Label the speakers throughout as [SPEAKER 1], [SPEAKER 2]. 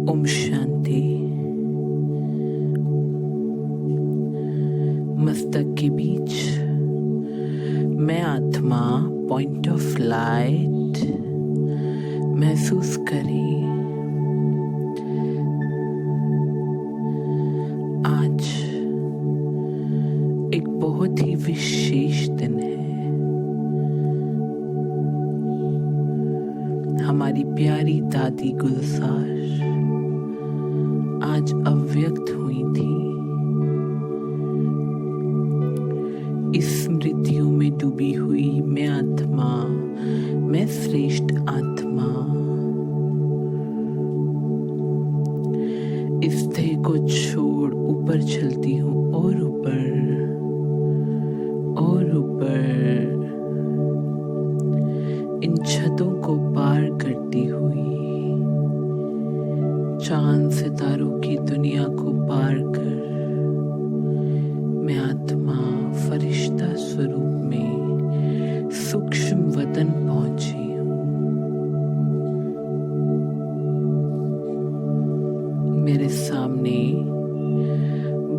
[SPEAKER 1] ओम शांति। मस्तक के बीच मैं आत्मा पॉइंट ऑफ लाइट महसूस करें। आज एक बहुत ही विशेष दिन है। हमारी प्यारी दादी गुलजार आज अव्यक्त हुई थी। इस स्मृतियों में डूबी हुई मैं आत्मा, मैं श्रेष्ठ आत्मा, इस देह को छोड़ ऊपर चलती हूँ और ऊपर और ऊपर, इन छतों को पार करती हुई, चांद सितारों की दुनिया को पार कर मैं आत्मा फरिश्ता स्वरूप में सूक्ष्म वतन पहुंची हूँ। मेरे सामने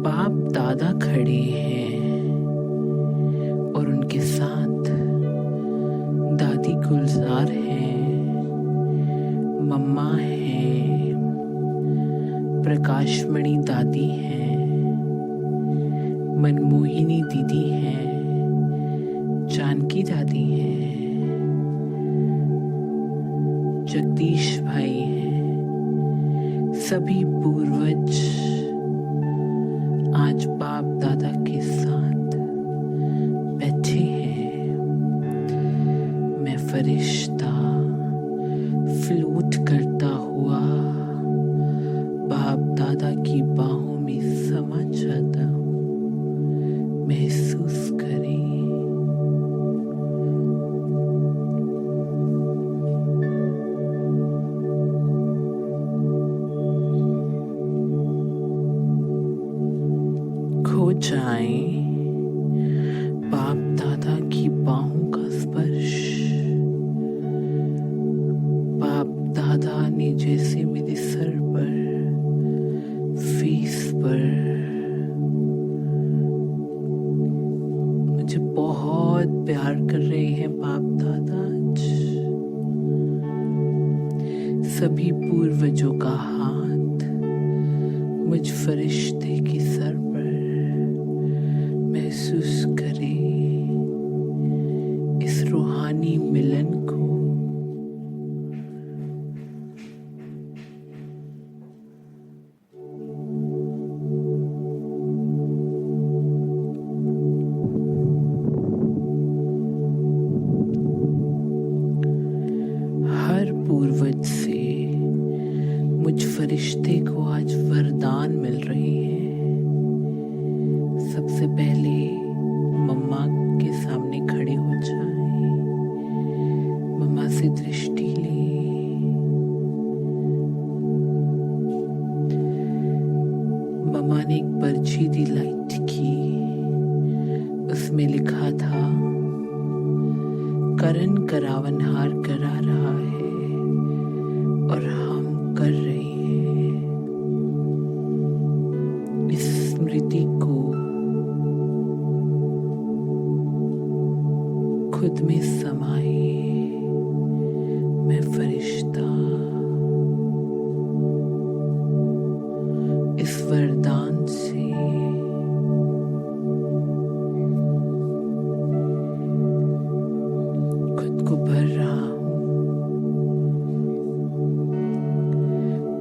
[SPEAKER 1] बाप दादा खड़े हैं और उनके साथ दादी गुलजार हैं, मम्मा हैं, प्रकाशमणि दादी हैं, मनमोहिनी दीदी हैं, जानकी दादी हैं, जगदीश भाई हैं। सभी पूर्वज आज बाप दादा के साथ बैठे हैं। मैं फरिश्ता फ्लूट करता हुआ बाप दादा की बाहों में समा जाता हूँ। महसूस करें। खो जाएं बाप दादा की बाहों का स्पर्श। बाप दादा ने जैसे मेरे सर पर, फेस पर मुझे बहुत प्यार कर रहे हैं बाप दादा। आज सभी पूर्वजों का हाथ मुझ फरिश्ते के सर पर। महसूस करें इस रूहानी मिलन को। हर पूर्वज से मुझ फरिश्ते को आज वरदान मिल रहे हैं। सबसे पहले मम्मा के सामने खड़े हो जाएं, मम्मा से दृष्टि लें। मम्मा ने एक पर्ची दी लाइट की, उसमें लिखा था करण करावनहार करा रहा है और हम कर रहे हैं। इस स्मृति को खुद में समाए। मैं फरिश्ता इस वरदान से खुद को भर रहा हूँ।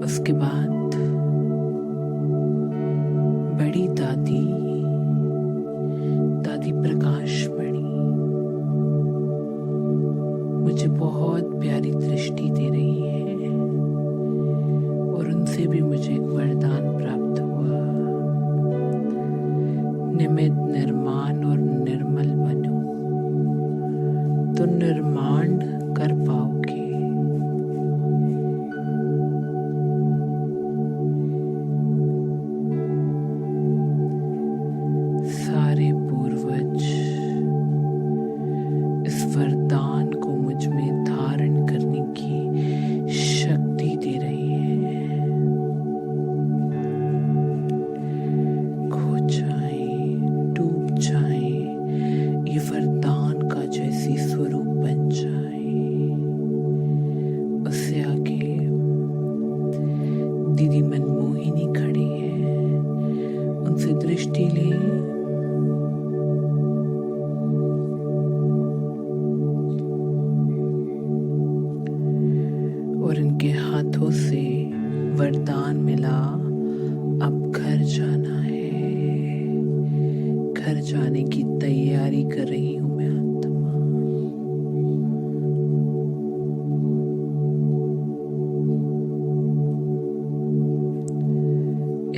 [SPEAKER 1] उसके बाद बड़ी दादी, दादी प्रकाशमणि मुझे बहुत प्यारी दृष्टि दे रही है और उनसे भी मुझे एक वरदान प्राप्त हुआ। निमित निर्माण और निर्मल बनो तो निर्माण कर पाओगे। सारे पूर्वज इस वरदान को मुझ में धारण करने की शक्ति दे रही है। जैसी स्वरूप बन जाए। उससे आगे दीदी मनमोहिनी खड़ी है, उनसे दृष्टि लें और इनके हाथों से वरदान मिला, अब घर जाना है। घर जाने की तैयारी कर रही हूं मैं आत्मा।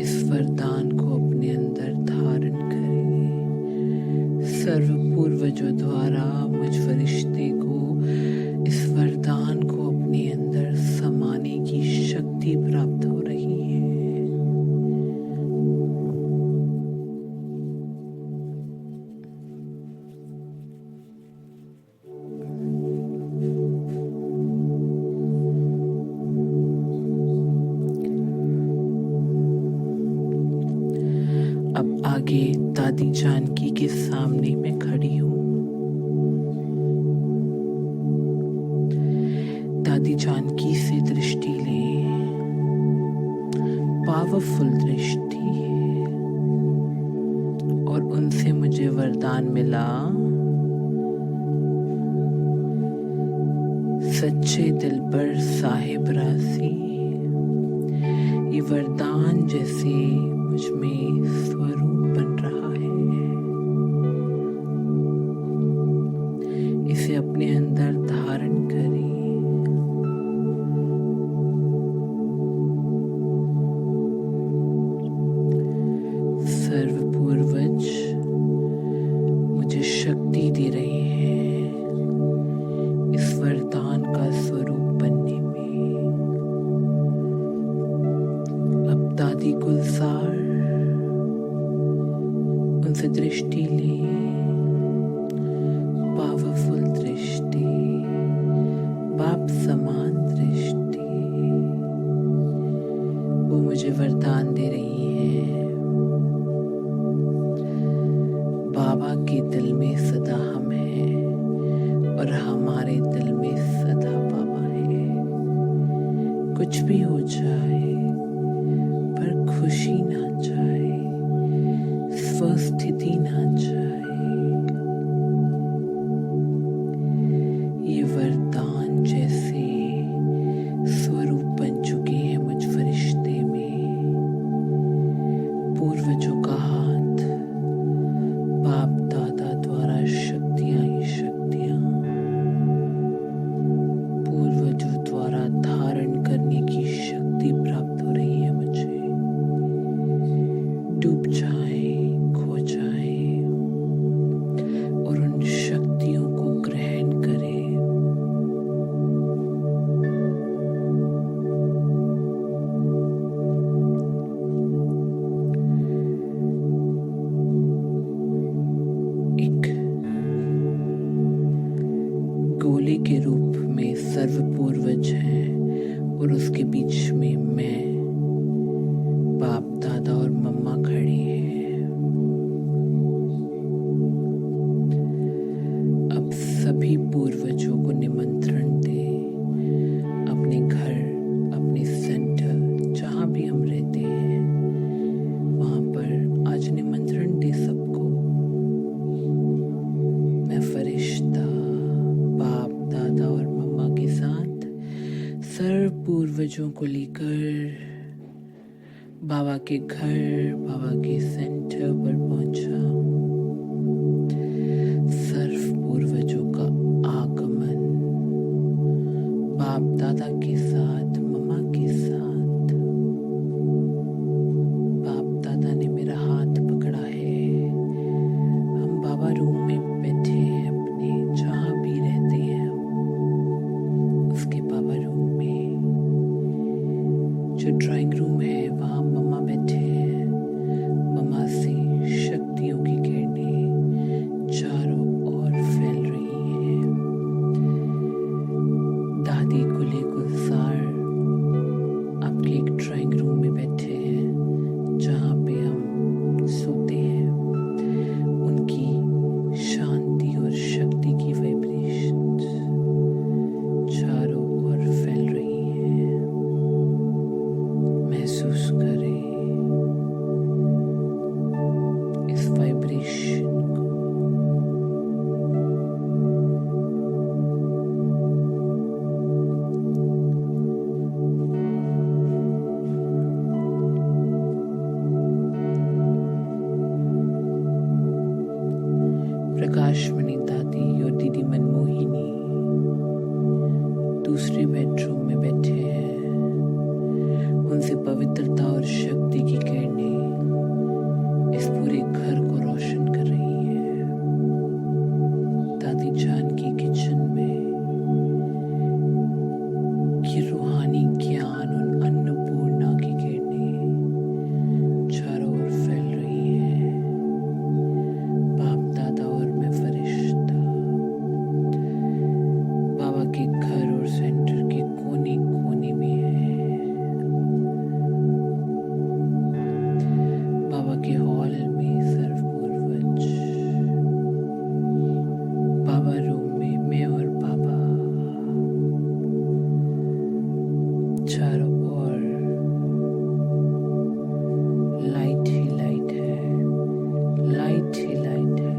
[SPEAKER 1] इस वरदान को अपने अंदर धारण करें। सर्व पूर्वजों द्वारा मुझ फरिश्ते को इस वरदान को अपने अंदर समाने की शक्ति प्राप्त हो रही है। अब आगे दादी जानकी के सामने मैं खड़ी हूँ। दादी जानकी से दृष्टि लें, पावरफुल दृष्टि है, और उनसे मुझे वरदान मिला, सच्चे दिल पर साहिब राशि। ये वरदान जैसे मुझ में स्वरूप बन रहा है, इसे अपने अंदर धारण करें। सर्व पूर्वज मुझे शक्ति दे रहे हैं इस वरदान का स्वरूप बनने में। अब दादी गुलजार, उनसे दृष्टि लें, पावरफुल दृष्टि, बाप समान दृष्टि। वो मुझे वरदान दे रही है, बाबा के दिल में सदा हम हैं और हमारे दिल में सदा बाबा है। कुछ भी हो जाए पर खुशी ना जाए, स्वस्थिति ना जाए। ये वरदान जैसे स्वरूप बन चुके हैं मुझ फरिश्ते में। पूर्वजों का हाथ, बाप दादा द्वारा शक्तियां ही शक्तियां, पूर्वजों द्वारा धारण करने की शक्ति प्राप्त हो रही है मुझे। डूब जाए, खो जाए और उन शक्तियों को ग्रहण करें। एक गोले के रूप में सर्व पूर्वज हैं और उसके बीच में मैं, बाप दादा और मम्मा खड़ी हैं। अब सभी पूर्वजों को निमंत्रण दें अपने घर, अपने सेंटर, जहाँ भी हम रहते हैं वहाँ पर आज निमंत्रण दे सबको। मैं फरिश्ता बाप दादा और मम्मा के साथ सर्व पूर्वजों को लेकर बाबा के घर, बाबा के सेंटर पर पहुंचा। सर्व पूर्वजों का आगमन बाप दादा के साथ, मम्मा के साथ। बाप दादा ने मेरा हाथ पकड़ा है। हम बाबा रूम में बैठे हैं, अपने जहाँ भी रहते हैं हम, उसके बाबा रूम में। जो ड्राइंग रूम है वहाँ मम्मा बैठे हैं। मम्मा से दूसरे बेडरूम में बैठे हैं, उनसे पवित्रता और शक्ति की किरणें इस पूरे घर को रोशन कर रही है। दादी जान की किचन में ये रूहानी ज्ञान और अन्नपूर्णा की किरणें चारों ओर फैल रही है। बाप दादा और मैं फरिश्ता बाबा के घर और सेंटर के कोने कोने में है। बाबा के हॉल में सर्व पूर्वज, बाबा रूम में मैं और बाबा, चारों ओर लाइट ही लाइट है, लाइट ही लाइट है।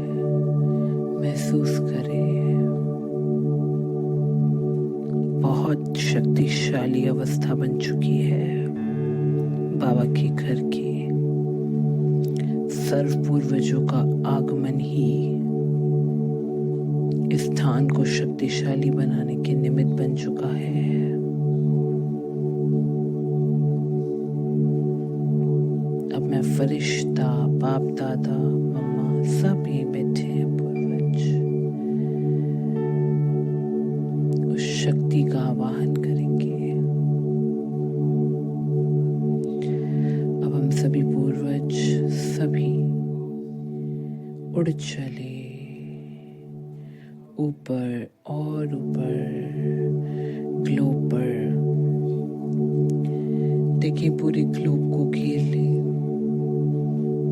[SPEAKER 1] महसूस करें, बहुत शक्तिशाली अवस्था बन चुकी है बाबा के घर की। सर्व पूर्वजों का आगमन ही इस स्थान को शक्तिशाली बनाने के निमित्त बन चुका है। अब मैं फरिश्ता, बाप दादा, मम्मा सब यहीं बैठे हैं। पूर्वज उस शक्ति का आवाहन करेंगे। अब हम सभी पूर्वज सभी उड़ चले ऊपर और ऊपर ग्लोब पर। देखिए पूरे ग्लोब को घेर ले।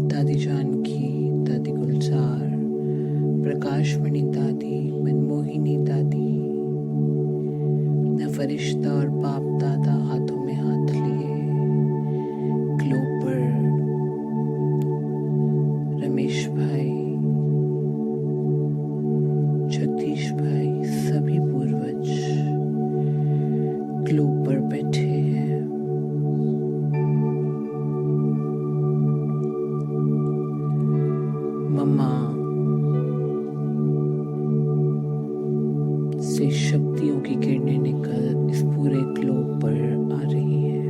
[SPEAKER 1] दादी जानकी, दादी गुलजार, प्रकाशमणि दादी, मनमोहिनी दादी, न फरिश्ता और बाप दादा हाथों में हाथ लिए ग्लोब पर। रमेश भाई, जगदीश भाई, सभी पूर्वज ग्लोब पर बैठे हैं। मम्मा से शक्तियों की किरणें निकल इस पूरे ग्लोब पर आ रही है।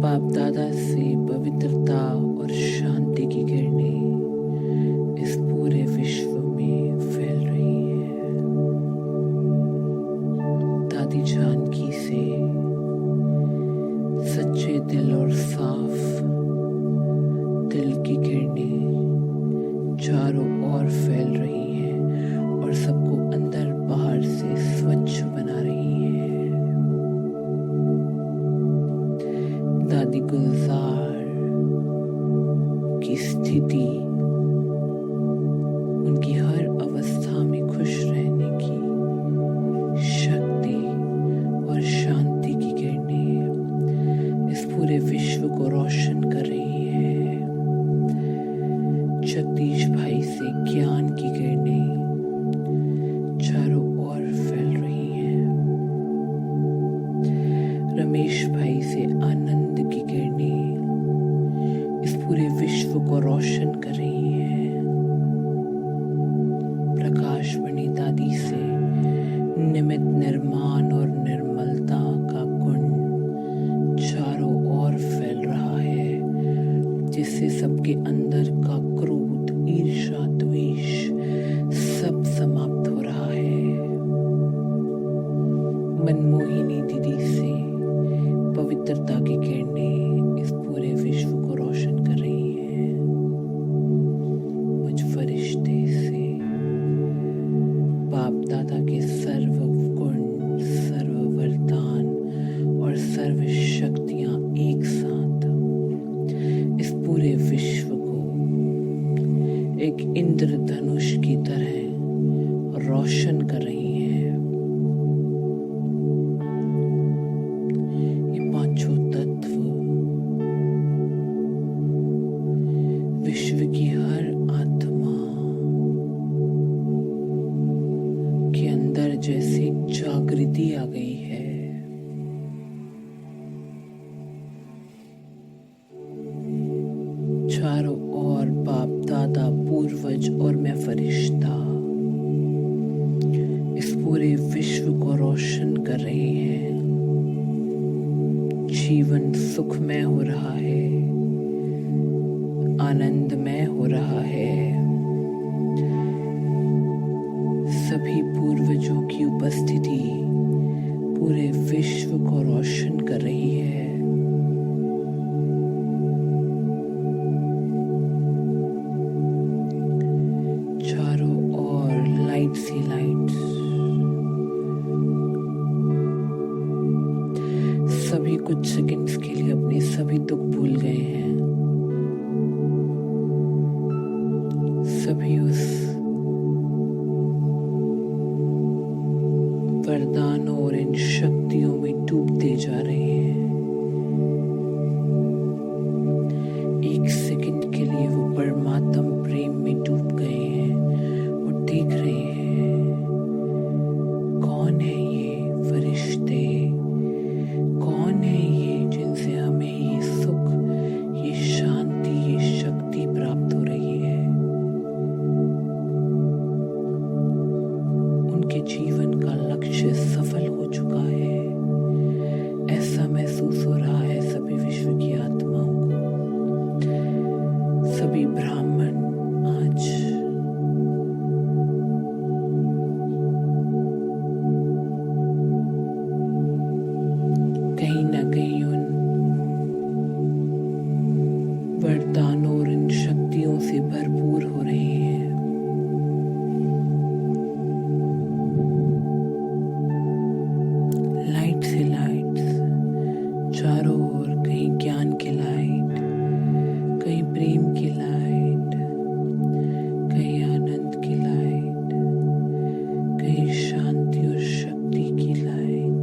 [SPEAKER 1] बाप दादा से पवित्रता और शांति की किरणें इस पूरे विश्व में फैल रही है। दादी जानकी से सच्चे दिल और साफ दिल की किरणें चारों ओर फैल रही हैं और सबको अंदर बाहर से स्वच्छ बना रही है। दादी गुलजार की स्थिति उनकी हर अवस्था में खुश रहने की शक्ति और शांति की किरणें इस पूरे विश्व को रोशन कर रही है। जगदीश भाई से ज्ञान की किरणें चारों ओर फैल रही हैं। रमेश भाई से आनंद की किरणें इस पूरे विश्व को रोशन कर रही हैं। प्रकाशमणि दादी से निमित्त निर्माण और निर्मलता का गुण चारों ओर फैल रहा है, जिससे सबके अंदर का क्रोध, ईर्ष्या, द्वेष सब समाप्त हो रहा है। मनमोहिनी दीदी से पवित्रता की किरणें इस पूरे विश्व को रोशन कर रही हैं। मुझ फरिश्ते से बाप दादा के सर्व गुण, सर्व वरदान और सर्व शक्तियां एक साथ इस पूरे विश्व को एक इंद्रधनुष की तरह रोशन कर रही है। ये पांचों तत्व विश्व की हर आत्मा के अंदर जैसे जागृति आ गई है। चारों ओर बाप दादा, पूर्वज और मैं फरिश्ता इस पूरे विश्व को रोशन कर रही हैं। जीवन सुखमय हो रहा है, आनंदमय हो रहा है। सभी पूर्वजों की उपस्थिति पूरे विश्व को रोशन कर रही है। चारों ओर लाइट्स ही लाइट्स। सभी कुछ सेकंड्स के लिए अपने सभी दुख भूल गए हैं। सभी उस वरदानों और इन शक्तियों में डूबते जा रहे हैं। एक सेकंड के लिए वो परमात्म प्रेम में डूब गए हैं और देख रहे हैं, कौन है ये फरिश्ते, कौन है ये जिनसे हमें ये सुख, ये शांति, ये शक्ति प्राप्त हो रही है। उनके जीवन का लक्ष्य सफल हो चुका है, ऐसा महसूस हो रहा है सभी विश्व की आत्माओं को। सभी ब्राह्मण आज कहीं ना कहीं उन वरदानों और इन शक्तियों से भरपूर हो रहे हैं। लाइट से लाइट्स चारों ओर, कहीं ज्ञान की लाइट, कहीं प्रेम की लाइट, कहीं आनंद की लाइट, कहीं शांति और शक्ति की लाइट,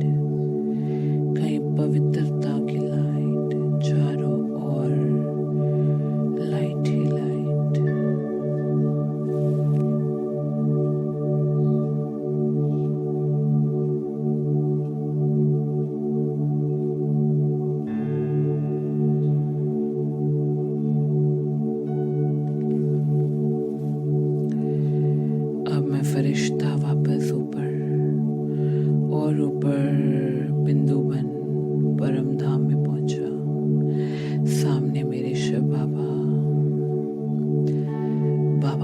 [SPEAKER 1] कहीं पवित्रता की लाइट। चारों ओर लाइट ही लाइट। अब मैं फरिश्ता वापस ऊपर और ऊपर बिंदुवन परम धाम में पहुंचा। सामने मेरे शिव बाबा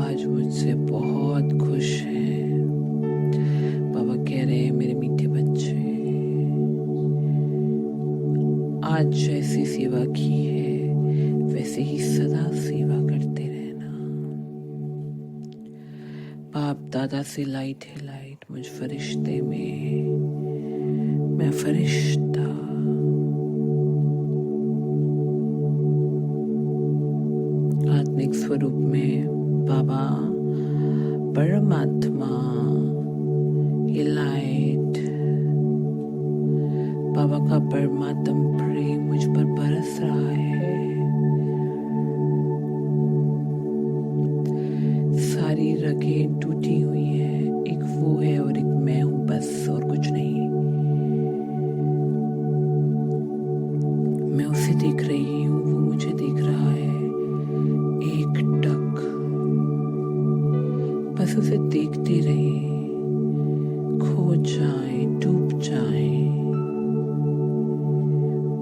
[SPEAKER 1] आज मुझसे बहुत खुश हैं। बाबा कह रहे हैं, मेरे मीठे बच्चे, आज जैसी सेवा की है वैसे ही सदा सेवा करते रहना। बाप दादा से लाइट है लाइट, मुझ फरिश्ते में, मैं फरिश्ता। आत्मिक स्वरूप में बाबा परमात्मा, ये लाइट, बाबा का परमात्म प्रेम मुझ पर बरस रहा है। सारी रगें टूटी हुई हैं, एक वो है और एक मैं हूं, बस और कुछ नहीं। मैं उसे देख रही हूँ, वो मुझे देख रहा है। एक टक बस उसे देखते रहे, खो जाए, डूब जाए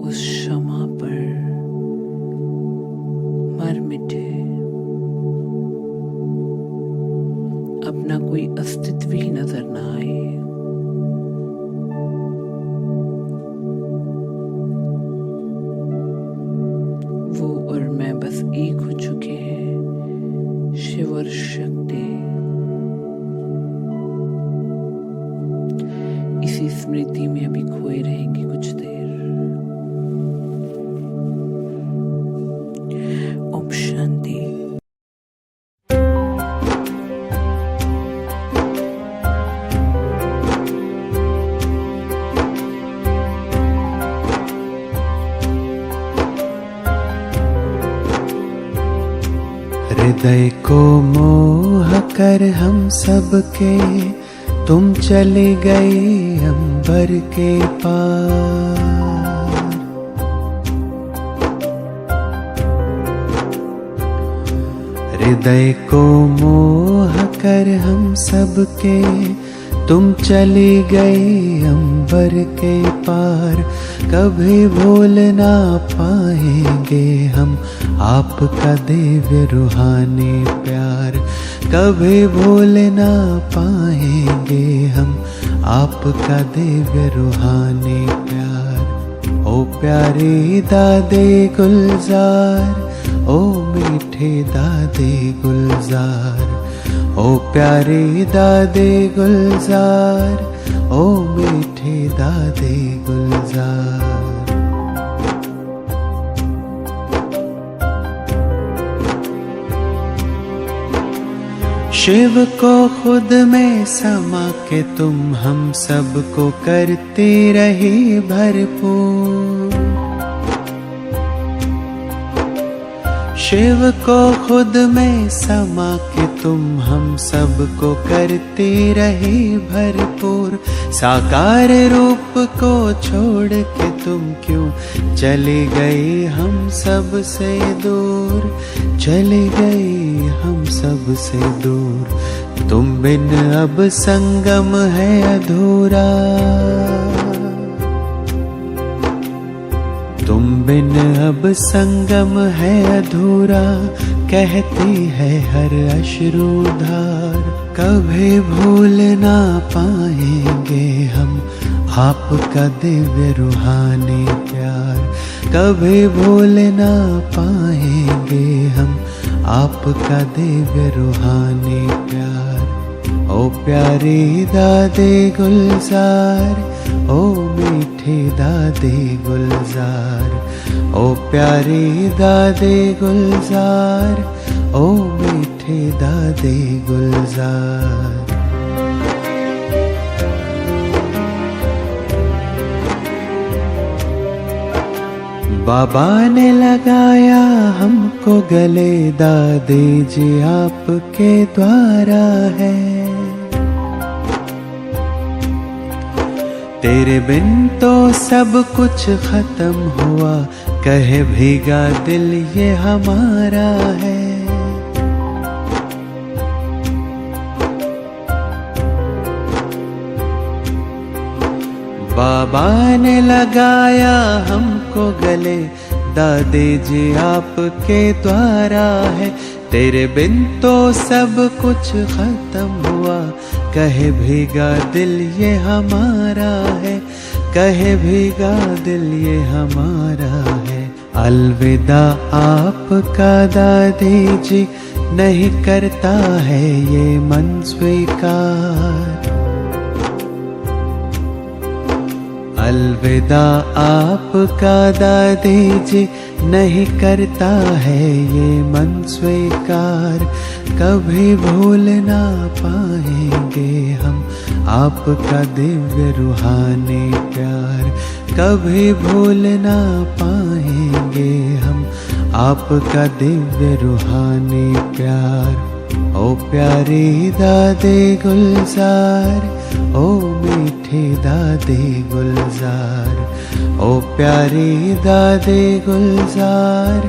[SPEAKER 1] उस क्षमा पर, मर मिटे, अपना कोई अस्तित्व ही नजर ना आए। वो और मैं बस एक हो चुके हैं, शिव और शक्ति। इसी स्मृति में अभी खोए रहेंगे कुछ देर। ओम शांति।
[SPEAKER 2] हृदय को मोह कर हम सबके तुम चले गए अंबर के पार। हृदय को मोह कर हम सबके तुम चली गई अंबर के पार, कभी भूल ना पाएंगे हम आपका दिव्य रूहानी प्यार। कभी भूल ना पाएंगे हम आपका दिव्य रूहानी प्यार। ओ प्यारे दादे गुलजार, ओ मीठे दादे गुलजार, ओ प्यारे दादे गुलजार, ओ मीठे दादे गुलजार। शिव को खुद में समा के तुम हम सबको करते रहे भरपूर। शिव को खुद में समा के तुम हम सबको करते रहे भरपूर। साकार रूप को छोड़ के तुम क्यों चले गए हम सब से दूर, चले गए हम सब से दूर। तुम बिन अब संगम है अधूरा, तुम बिन अब संगम है अधूरा, कहती है हर अश्रुधार। कभी भूल ना पाएंगे हम आपका दिव्य रूहानी प्यार। कभी भूल ना पाएंगे हम आपका दिव्य रूहानी प्यार। ओ प्यारे दादे गुलजार, ओ मीठे दादे गुलजार, ओ प्यारे दादे गुलजार, ओ मीठे दादे गुलजार। बाबा ने लगाया हमको गले, दादे जी आपके द्वारा है। तेरे बिन तो सब कुछ खत्म हुआ, कहे भीगा दिल ये हमारा है। बाबा ने लगाया हमको गले, दादे जी आपके द्वारा है। तेरे बिन तो सब कुछ खत्म हुआ, कहे भीगा दिल ये हमारा है, कहे भीगा दिल ये हमारा है। अलविदा आपका दादी जी, नहीं करता है ये मन स्वीकार। अलविदा आपका दादी जी, नहीं करता है ये मन स्वीकार। कभी भूल ना पाएंगे हम आपका दिव्य रूहानी प्यार। कभी भूल ना पाएंगे हम आपका दिव्य रूहानी प्यार। ओ प्यारे दादे गुलजार, ओ मीठे दादे गुलजार, ओ प्यारे दादे गुलजार,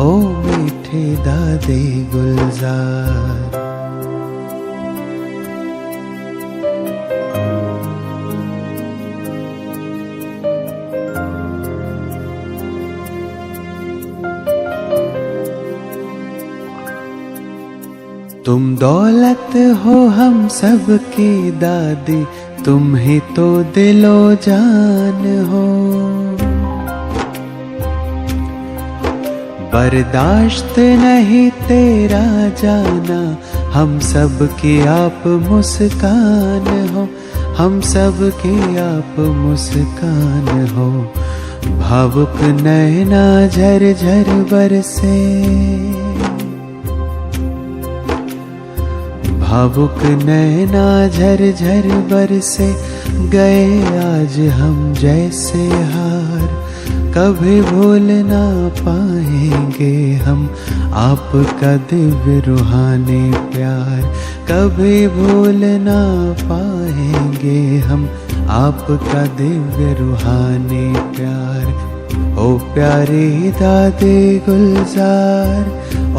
[SPEAKER 2] ओ मीठे दादे गुलजार। तुम दौलत हो हम सब की दादी, तुम ही तो दिलो जान हो। बर्दाश्त नहीं तेरा जाना, हम सब की आप मुस्कान हो, हम सब की आप मुस्कान हो। भावुक नैना झर झर बरसे, भावुक नैना झर झर बरसे, गए आज हम जैसे हार। कभी भूल ना पाएंगे हम आपका दिव्य रूहानी प्यार। कभी भूल ना पाएंगे हम आपका दिव्य रूहानी प्यार। ओ प्यारे दादे गुलजार,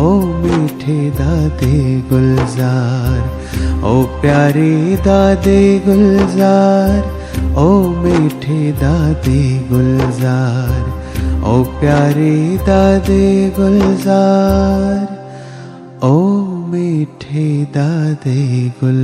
[SPEAKER 2] ओ मीठे दादे गुलजार, ओ प्यारे दादे गुलजार, ओ मीठे दादे गुलजार, ओ प्यारे दादे गुलजार, ओ मीठे दादे गुल